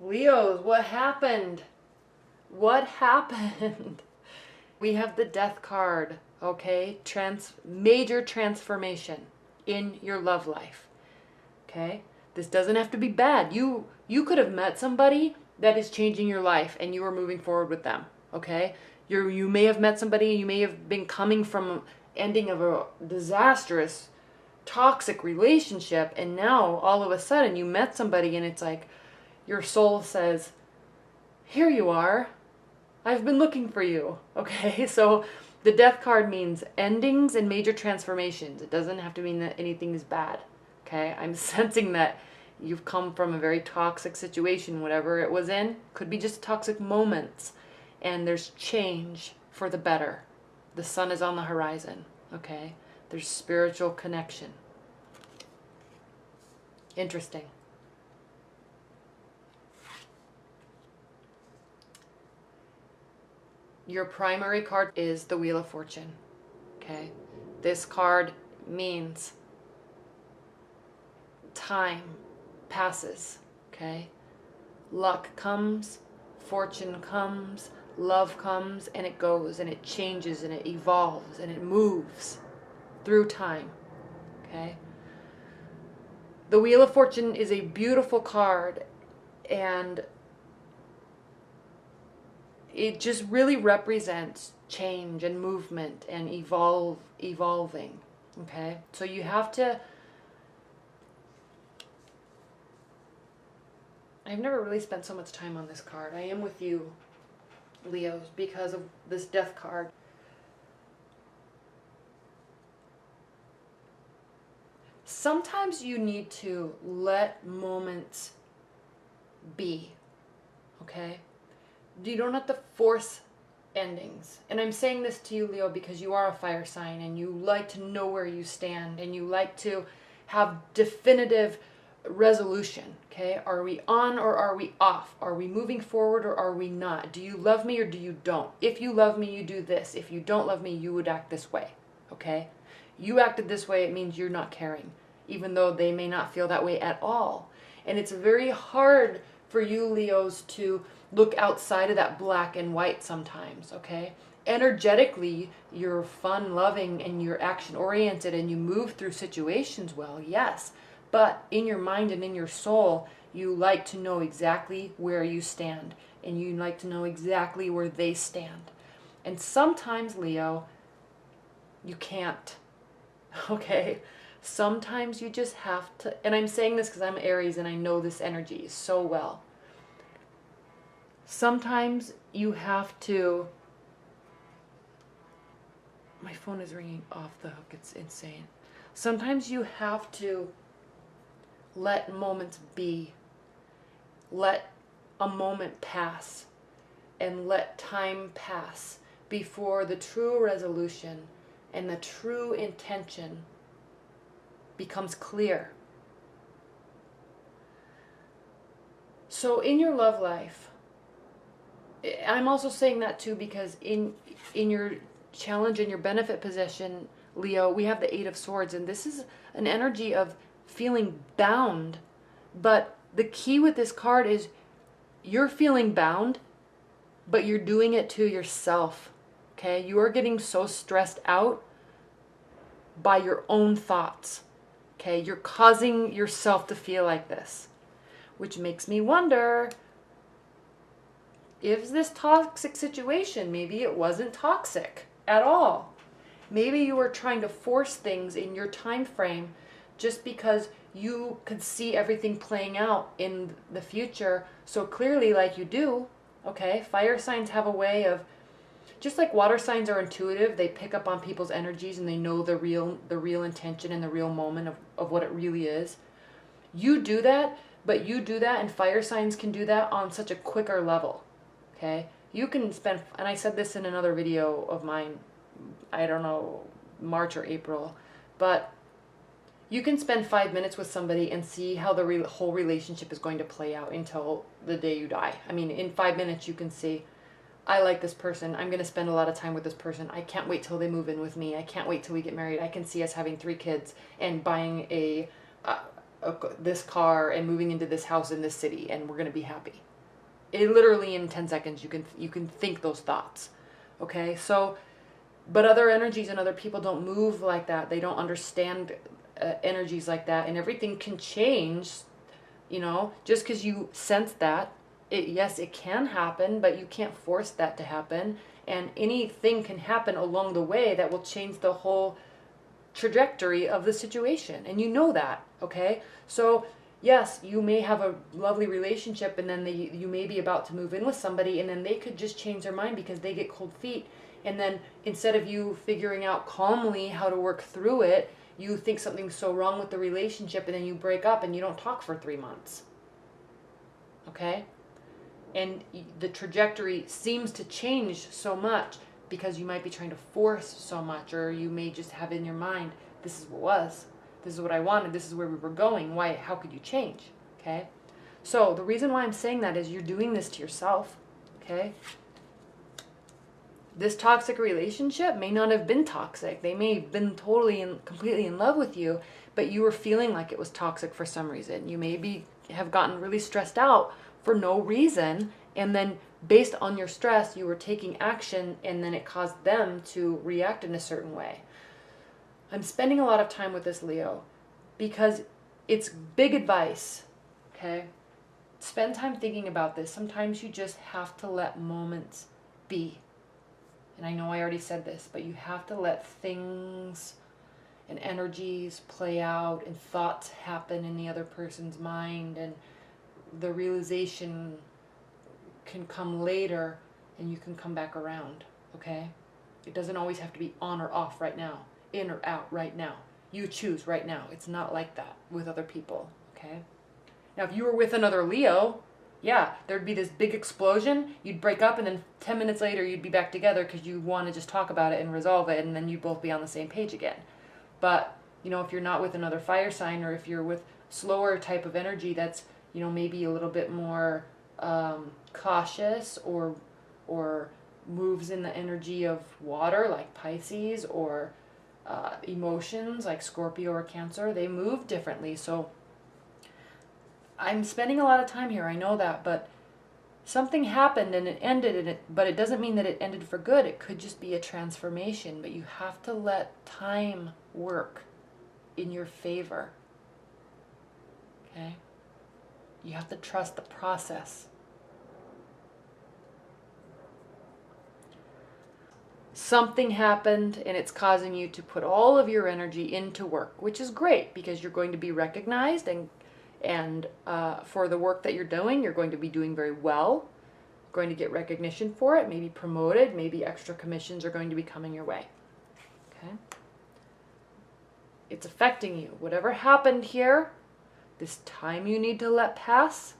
Leos, what happened? What happened? We have the Death card, okay? Major transformation in your love life, okay? This doesn't have to be bad. You could have met somebody that is changing your life and you are moving forward with them, okay? You may have met somebody, you may have been coming from ending of a disastrous, toxic relationship, and now all of a sudden you met somebody and it's like your soul says, here you are. I've been looking for you. Okay, so the Death card means endings and major transformations. It doesn't have to mean that anything is bad. Okay, I'm sensing that you've come from a very toxic situation, whatever it was in. Could be just toxic moments. And there's change for the better. The sun is on the horizon. Okay, there's spiritual connection. Interesting. Your primary card is the Wheel of Fortune, okay? This card means time passes, okay? Luck comes, fortune comes, love comes, and it goes, and it changes, and it evolves, and it moves through time, okay? The Wheel of Fortune is a beautiful card, and it just really represents change and movement and evolving, okay? So you have to, I've never really spent so much time on this card. I am with you, Leos, because of this Death card. Sometimes you need to let moments be, okay? You don't have to force endings. And I'm saying this to you, Leo, because you are a fire sign and you like to know where you stand and you like to have definitive resolution, okay? Are we on or are we off? Are we moving forward or are we not? Do you love me or do you don't? If you love me, you do this. If you don't love me, you would act this way, okay? You acted this way, it means you're not caring, even though they may not feel that way at all. And it's very hard for you, Leos, to look outside of that black and white sometimes, okay? Energetically, you're fun, loving, and you're action-oriented, and you move through situations well, yes. But in your mind and in your soul, you like to know exactly where you stand, and you like to know exactly where they stand. And sometimes, Leo, you can't, okay? Sometimes you just have to, and I'm saying this because I'm Aries and I know this energy so well. Sometimes you have to, my phone is ringing off the hook, it's insane. Sometimes you have to let moments be, let a moment pass, and let time pass before the true resolution and the true intention becomes clear. So in your love life, I'm also saying that too because in your challenge and your benefit position, Leo, we have the Eight of Swords, and this is an energy of feeling bound. But the key with this card is you're feeling bound, but you're doing it to yourself, okay? You are getting so stressed out by your own thoughts, okay? You're causing yourself to feel like this, which makes me wonder, if this toxic situation, maybe it wasn't toxic at all. Maybe you were trying to force things in your time frame just because you could see everything playing out in the future so clearly like you do, okay? Fire signs have a way of, just like water signs are intuitive, they pick up on people's energies and they know the real intention and the real moment of what it really is. You do that, but you do that and fire signs can do that on such a quicker level. Okay, you can spend, and I said this in another video of mine, I don't know, March or April, but you can spend 5 minutes with somebody and see how the whole relationship is going to play out until the day you die. I mean, in 5 minutes you can see, I like this person, I'm going to spend a lot of time with this person, I can't wait till they move in with me, I can't wait till we get married, I can see us having 3 kids and buying this car and moving into this house in this city, and we're going to be happy. literally in 10 seconds you can think those thoughts. Okay? So, but other energies and other people don't move like that. They don't understand energies like that, and everything can change, you know, just because you sense that. Yes, it can happen, but you can't force that to happen. And anything can happen along the way that will change the whole trajectory of the situation. And you know that, okay? So yes, you may have a lovely relationship, and then you may be about to move in with somebody, and then they could just change their mind because they get cold feet. And then instead of you figuring out calmly how to work through it, you think something's so wrong with the relationship, and then you break up and you don't talk for 3 months. Okay? And the trajectory seems to change so much because you might be trying to force so much, or you may just have in your mind, this is what was, this is what I wanted, this is where we were going. Why? How could you change? Okay? So the reason why I'm saying that is you're doing this to yourself. Okay? This toxic relationship may not have been toxic. They may have been totally and completely in love with you, but you were feeling like it was toxic for some reason. You maybe have gotten really stressed out for no reason, and then based on your stress, you were taking action, and then it caused them to react in a certain way. I'm spending a lot of time with this Leo because it's big advice, okay? Spend time thinking about this. Sometimes you just have to let moments be. And I know I already said this, but you have to let things and energies play out and thoughts happen in the other person's mind, and the realization can come later and you can come back around, okay? It doesn't always have to be on or off right now, in or out right now. You choose right now. It's not like that with other people, okay? Now, if you were with another Leo, yeah, there'd be this big explosion, you'd break up, and then 10 minutes later you'd be back together because you want to just talk about it and resolve it, and then you'd both be on the same page again. But, you know, if you're not with another fire sign, or if you're with slower type of energy that's, you know, maybe a little bit more cautious, or moves in the energy of water like Pisces, or emotions like Scorpio or Cancer, they move differently. So I'm spending a lot of time here, I know that, but something happened and it ended, but it doesn't mean that it ended for good. It could just be a transformation, but you have to let time work in your favor. Okay? You have to trust the process. Something happened and it's causing you to put all of your energy into work, which is great because you're going to be recognized, and for the work that you're doing, you're going to be doing very well, going to get recognition for it, maybe promoted, maybe extra commissions are going to be coming your way. Okay? It's affecting you. Whatever happened here, this time you need to let pass,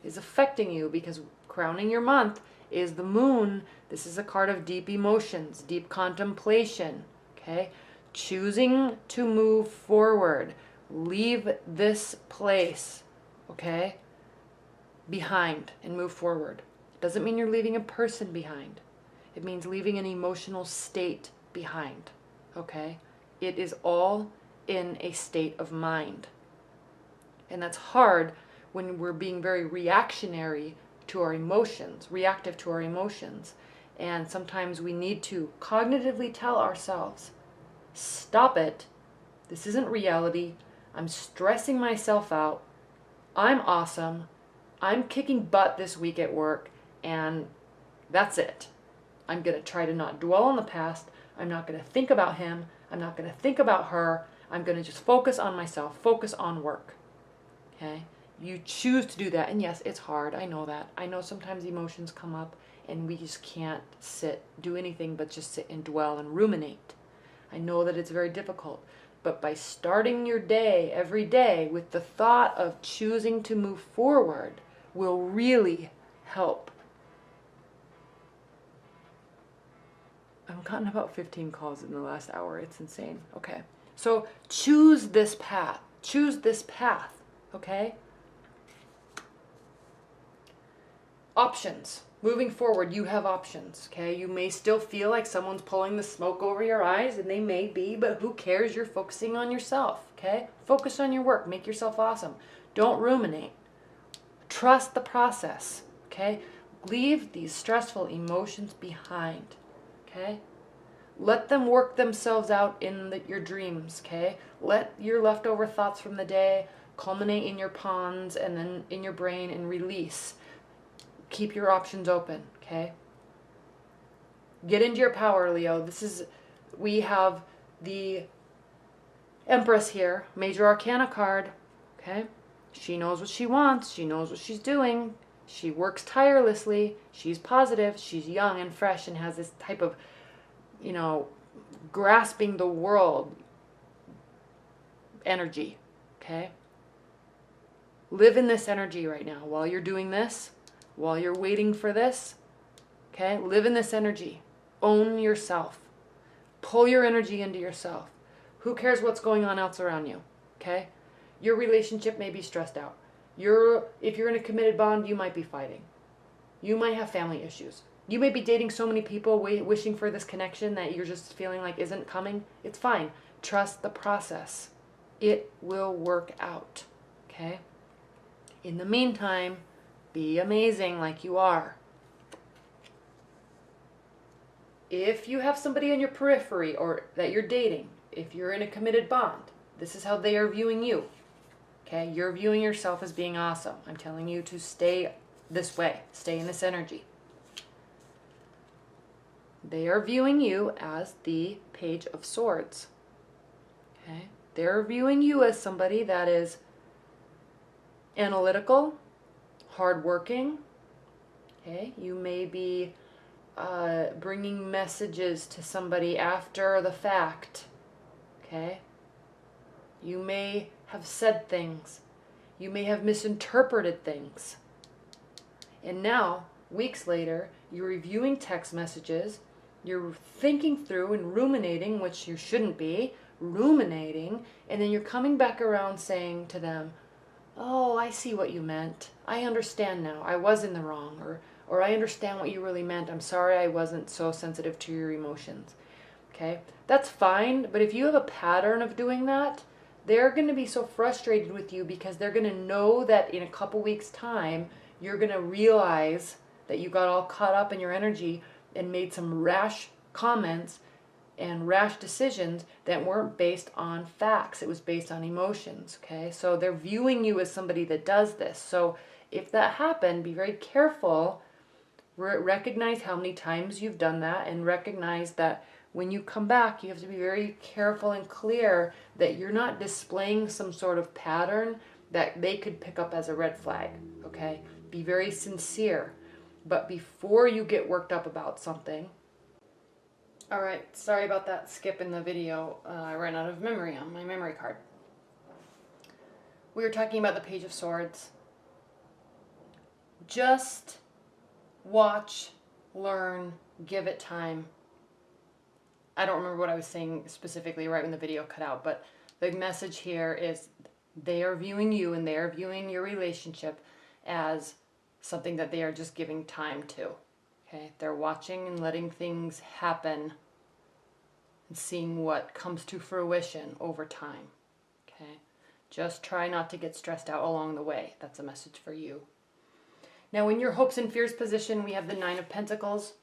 is affecting you, because crowning your month is the moon. This is a card of deep emotions, deep contemplation. Okay? Choosing to move forward. Leave this place, okay, behind and move forward. It doesn't mean you're leaving a person behind. It means leaving an emotional state behind, okay? It is all in a state of mind. And that's hard when we're being very reactionary to our emotions, reactive to our emotions. And sometimes we need to cognitively tell ourselves, stop it. This isn't reality. I'm stressing myself out. I'm awesome. I'm kicking butt this week at work, and that's it. I'm going to try to not dwell on the past. I'm not going to think about him. I'm not going to think about her. I'm going to just focus on myself, focus on work. Okay? You choose to do that, and yes, it's hard. I know that. I know sometimes emotions come up, and we just can't do anything but just sit and dwell and ruminate. I know that it's very difficult. But by starting your day every day with the thought of choosing to move forward will really help. I've gotten about 15 calls in the last hour. It's insane. Okay. So choose this path. Choose this path. Okay? Options. Moving forward, you have options, okay? You may still feel like someone's pulling the smoke over your eyes, and they may be, but who cares? You're focusing on yourself, okay? Focus on your work. Make yourself awesome. Don't ruminate. Trust the process, okay? okay? Leave these stressful emotions behind, okay? Let them work themselves out in your dreams, okay? Let your leftover thoughts from the day culminate in your pons and then in your brain and release. Keep your options open, okay? Get into your power, Leo. We have the Empress here, Major Arcana card, okay? She knows what she wants. She knows what she's doing. She works tirelessly. She's positive. She's young and fresh and has this type of, you know, grasping the world energy, okay? Live in this energy right now while you're doing this, while you're waiting for this, okay? Live in this energy. Own yourself. Pull your energy into yourself. Who cares what's going on else around you, okay? Your relationship may be stressed out. If you're in a committed bond, you might be fighting. You might have family issues. You may be dating so many people, wishing for this connection that you're just feeling like isn't coming. It's fine. Trust the process. It will work out, okay? In the meantime, be amazing like you are. If you have somebody on your periphery or that you're dating, if you're in a committed bond, this is how they are viewing you. Okay, you're viewing yourself as being awesome. I'm telling you to stay this way. Stay in this energy. They are viewing you as the Page of Swords. Okay, they're viewing you as somebody that is analytical, hardworking. Okay, you may be bringing messages to somebody after the fact. Okay, you may have said things. You may have misinterpreted things. And now, weeks later, you're reviewing text messages, you're thinking through and ruminating, which you shouldn't be, ruminating, and then you're coming back around saying to them, oh, I see what you meant. I understand now. I was in the wrong. Or I understand what you really meant. I'm sorry I wasn't so sensitive to your emotions. Okay? That's fine, but if you have a pattern of doing that, they're going to be so frustrated with you because they're going to know that in a couple weeks' time, you're going to realize that you got all caught up in your energy and made some rash comments and rash decisions that weren't based on facts. It was based on emotions, okay? So they're viewing you as somebody that does this. So if that happened, be very careful. Recognize how many times you've done that and recognize that when you come back, you have to be very careful and clear that you're not displaying some sort of pattern that they could pick up as a red flag, okay? Be very sincere. But before you get worked up about something... All right, sorry about that skip in the video. I ran out of memory on my memory card. We were talking about the Page of Swords. Just watch, learn, give it time. I don't remember what I was saying specifically right when the video cut out, but the message here is they are viewing you and they are viewing your relationship as something that they are just giving time to. Okay, they're watching and letting things happen and seeing what comes to fruition over time. Okay, just try not to get stressed out along the way. That's a message for you. Now, in your hopes and fears position, we have the Nine of Pentacles.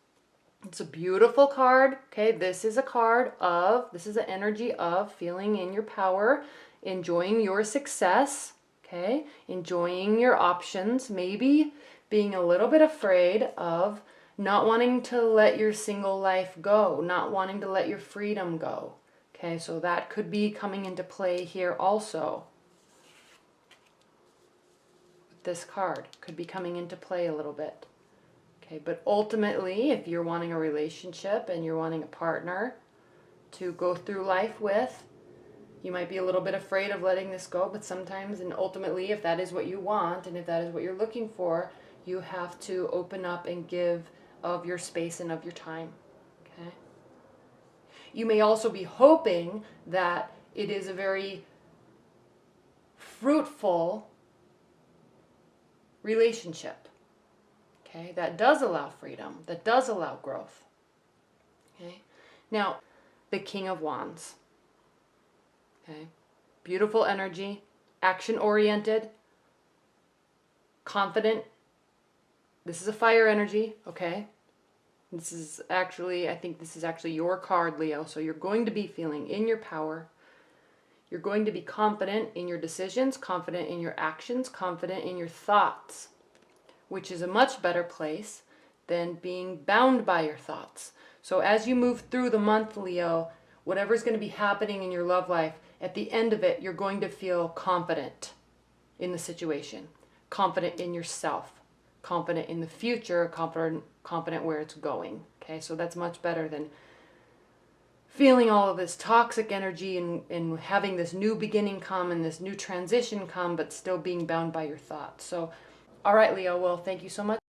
It's a beautiful card. Okay, this is an energy of feeling in your power, enjoying your success. Okay, enjoying your options, maybe being a little bit afraid of not wanting to let your single life go, not wanting to let your freedom go. Okay, so that could be coming into play here also. This card could be coming into play a little bit. Okay, but ultimately, if you're wanting a relationship and you're wanting a partner to go through life with, you might be a little bit afraid of letting this go, but sometimes and ultimately, if that is what you want and if that is what you're looking for, you have to open up and give of your space and of your time. Okay? You may also be hoping that it is a very fruitful relationship. Okay? That does allow freedom, that does allow growth. Okay? Now, the King of Wands. Okay? Beautiful energy, action-oriented, confident, This is a fire energy, okay? This is actually, I think this is actually your card, Leo. So you're going to be feeling in your power. You're going to be confident in your decisions, confident in your actions, confident in your thoughts, which is a much better place than being bound by your thoughts. So as you move through the month, Leo, whatever's going to be happening in your love life, at the end of it, you're going to feel confident in the situation, confident in yourself, confident in the future, confident where it's going. Okay, so that's much better than feeling all of this toxic energy and having this new beginning come and this new transition come, but still being bound by your thoughts. So, all right, Leo, well, thank you so much.